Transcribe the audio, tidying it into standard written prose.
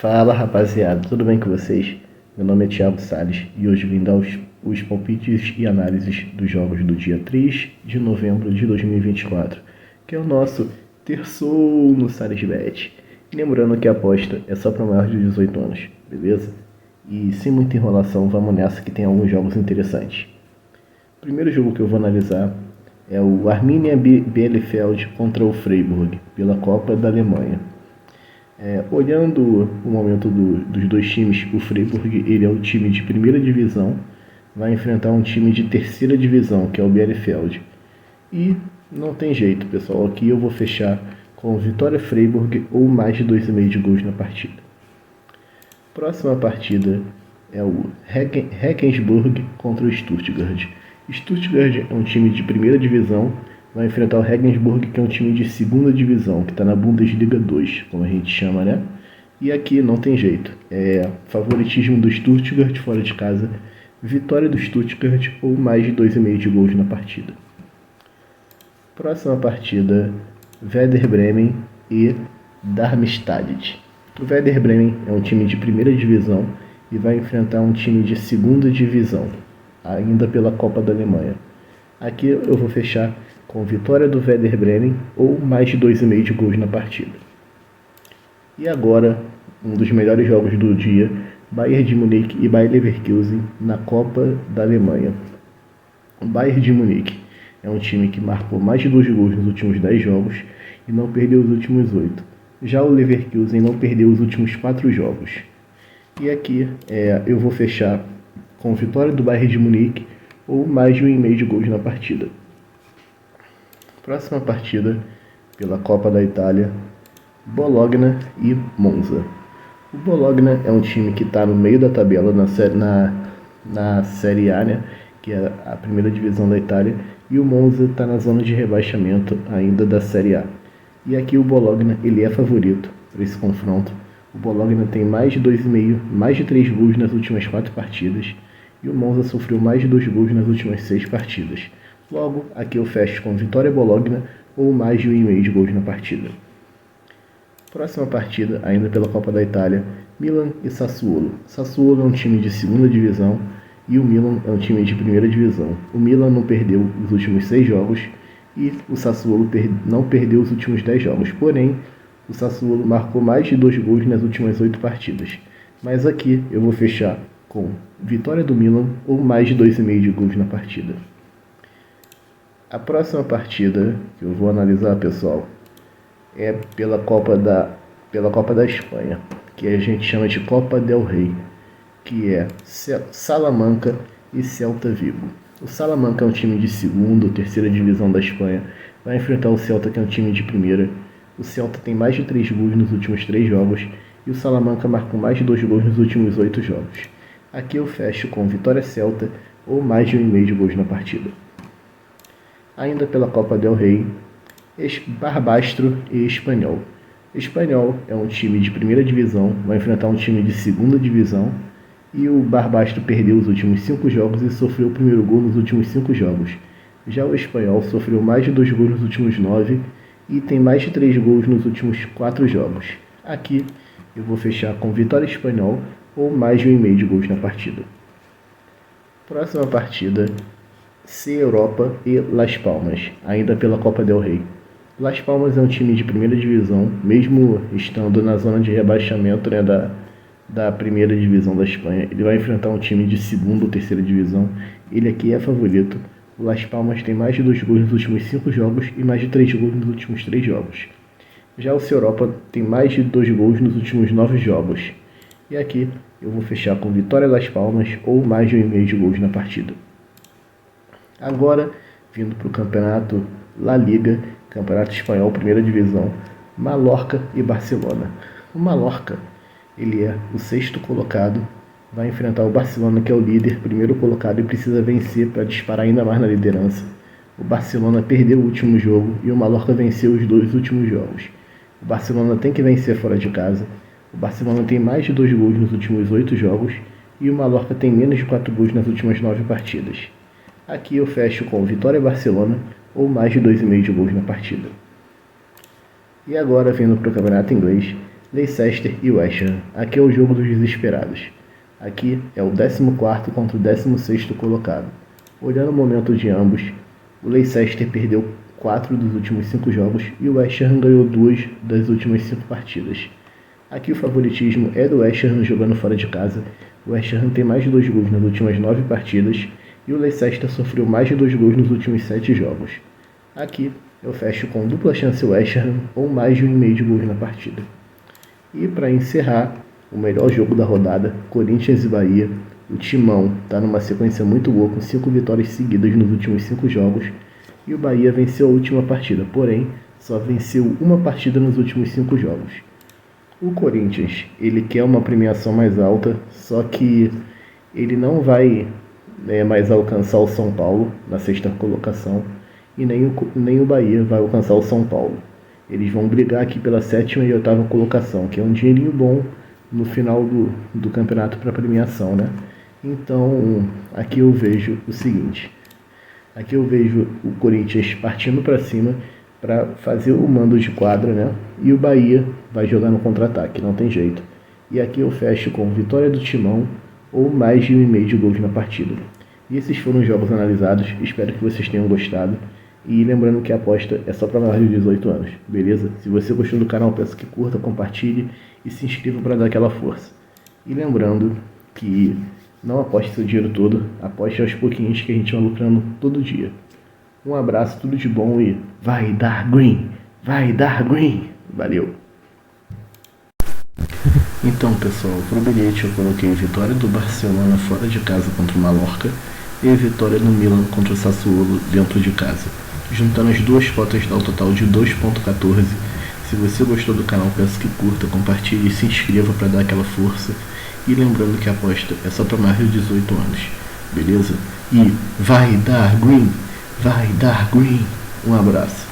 Fala rapaziada, tudo bem com vocês? Meu nome é Thiago Salles e hoje vim dar os palpites e análises dos jogos do dia 3 de novembro de 2024, que é o nosso terçou no SalesBet. Lembrando que a aposta é só para maiores de 18 anos, beleza? E sem muita enrolação, vamos nessa que tem alguns jogos interessantes. O primeiro jogo que eu vou analisar é o Arminia Bielefeld contra o Freiburg, pela Copa da Alemanha. Olhando o momento dos dois times, o Freiburg ele é o time de primeira divisão, vai enfrentar um time de terceira divisão, que é o Bielefeld. E não tem jeito, pessoal, aqui eu vou fechar com vitória Freiburg ou mais de 2,5 de gols na partida. Próxima partida é o Regensburg contra o Stuttgart. Stuttgart é um time de primeira divisão, vai enfrentar o Regensburg, que é um time de segunda divisão, que está na Bundesliga 2, como a gente chama, né? E aqui não tem jeito. Favoritismo do Stuttgart fora de casa, vitória do Stuttgart ou mais de 2,5 de gols na partida. Próxima partida, Werder Bremen e Darmstadt. O Werder Bremen é um time de primeira divisão e vai enfrentar um time de segunda divisão, ainda pela Copa da Alemanha. Aqui eu vou fechar com vitória do Werder Bremen ou mais de 2,5 de gols na partida. E agora, um dos melhores jogos do dia, Bayern de Munique e Bayer Leverkusen na Copa da Alemanha. O Bayern de Munique é um time que marcou mais de 2 gols nos últimos 10 jogos e não perdeu os últimos 8. Já o Leverkusen não perdeu os últimos 4 jogos. E aqui eu vou fechar com vitória do Bayern de Munique ou mais de 1,5 de gols na partida. Próxima partida, pela Copa da Itália, Bologna e Monza. O Bologna é um time que está no meio da tabela na Série A, né, que é a primeira divisão da Itália, e o Monza está na zona de rebaixamento ainda da Série A. E aqui o Bologna ele é favorito para esse confronto. O Bologna tem mais de 2,5, mais de 3 gols nas últimas 4 partidas, e o Monza sofreu mais de 2 gols nas últimas 6 partidas. Logo, aqui eu fecho com vitória Bologna ou mais de 1,5 de gols na partida. Próxima partida, ainda pela Copa da Itália, Milan e Sassuolo. Sassuolo é um time de segunda divisão e o Milan é um time de primeira divisão. O Milan não perdeu os últimos 6 jogos e o Sassuolo não perdeu os últimos 10 jogos. Porém, o Sassuolo marcou mais de 2 gols nas últimas 8 partidas. Mas aqui eu vou fechar com vitória do Milan ou mais de 2,5 de gols na partida. A próxima partida que eu vou analisar, pessoal, é pela Copa da Espanha, que a gente chama de Copa del Rey, que é Salamanca e Celta Vigo. O Salamanca é um time de segunda ou terceira divisão da Espanha, vai enfrentar o Celta, que é um time de primeira. O Celta tem mais de 3 gols nos últimos 3 jogos e o Salamanca marcou mais de 2 gols nos últimos 8 jogos. Aqui eu fecho com vitória Celta ou mais de 1,5 de gols na partida. Ainda pela Copa del Rey, Barbastro e Espanhol. Espanhol é um time de primeira divisão, vai enfrentar um time de segunda divisão e o Barbastro perdeu os últimos 5 jogos e sofreu o primeiro gol nos últimos 5 jogos. Já o Espanhol sofreu mais de 2 gols nos últimos 9 e tem mais de 3 gols nos últimos 4 jogos. Aqui eu vou fechar com vitória Espanhol ou mais de 1,5 de gols na partida. Próxima partida, C Europa e Las Palmas, ainda pela Copa del Rey. Las Palmas é um time de primeira divisão, mesmo estando na zona de rebaixamento, né, da primeira divisão da Espanha. Ele vai enfrentar um time de segunda ou terceira divisão. Ele aqui é favorito. O Las Palmas tem mais de 2 gols nos últimos 5 jogos e mais de 3 gols nos últimos 3 jogos. Já o C Europa tem mais de 2 gols nos últimos 9 jogos. E aqui eu vou fechar com vitória Las Palmas ou mais de 1,5 de gols na partida. Agora, vindo para o campeonato La Liga, campeonato espanhol, primeira divisão, Mallorca e Barcelona. O Mallorca, ele é o 6º colocado, vai enfrentar o Barcelona, que é o líder, primeiro colocado, e precisa vencer para disparar ainda mais na liderança. O Barcelona perdeu o último jogo e o Mallorca venceu os 2 últimos jogos. O Barcelona tem que vencer fora de casa. O Barcelona tem mais de 2 gols nos últimos 8 jogos e o Mallorca tem menos de 4 gols nas últimas 9 partidas. Aqui eu fecho com vitória Barcelona ou mais de 2,5 de gols na partida. E agora, vindo para o campeonato inglês, Leicester e West Ham. Aqui é o jogo dos desesperados. Aqui é o 14º contra o 16º colocado. Olhando o momento de ambos, o Leicester perdeu 4 dos últimos 5 jogos e o West Ham ganhou 2 das últimas 5 partidas. Aqui o favoritismo é do West Ham jogando fora de casa. O West Ham tem mais de 2 gols nas últimas 9 partidas e o Leicester sofreu mais de 2 gols nos últimos 7 jogos. Aqui eu fecho com dupla chance West Ham ou mais de 1,5 de gols na partida. E para encerrar, o melhor jogo da rodada, Corinthians e Bahia. O Timão está numa sequência muito boa com 5 vitórias seguidas nos últimos 5 jogos. E o Bahia venceu a última partida, porém só venceu uma partida nos últimos 5 jogos. O Corinthians, ele quer uma premiação mais alta, só que ele não vai mais alcançar o São Paulo na 6ª colocação e nem o Bahia vai alcançar o São Paulo. Eles vão brigar aqui pela 7ª e 8ª colocação, que é um dinheirinho bom no final do campeonato para premiação, né? Então, aqui eu vejo o seguinte. Aqui eu vejo o Corinthians partindo para cima para fazer o mando de quadra, né? E o Bahia vai jogar no contra-ataque, não tem jeito. E aqui eu fecho com vitória do Timão ou mais de 1,5 de gols na partida. E esses foram os jogos analisados, espero que vocês tenham gostado. E lembrando que a aposta é só para maiores de 18 anos, beleza? Se você gostou do canal, peço que curta, compartilhe e se inscreva para dar aquela força. E lembrando que não aposte seu dinheiro todo, aposte aos pouquinhos que a gente vai lucrando todo dia. Um abraço, tudo de bom e vai dar green! Vai dar green! Valeu! Então pessoal, pro bilhete eu coloquei vitória do Barcelona fora de casa contra o Mallorca e vitória do Milan contra o Sassuolo dentro de casa. Juntando as duas cotas dá um total de 2,14. Se você gostou do canal, peço que curta, compartilhe e se inscreva para dar aquela força. E lembrando que a aposta é só para mais de 18 anos, beleza? E vai dar green! Vai dar green! Um abraço!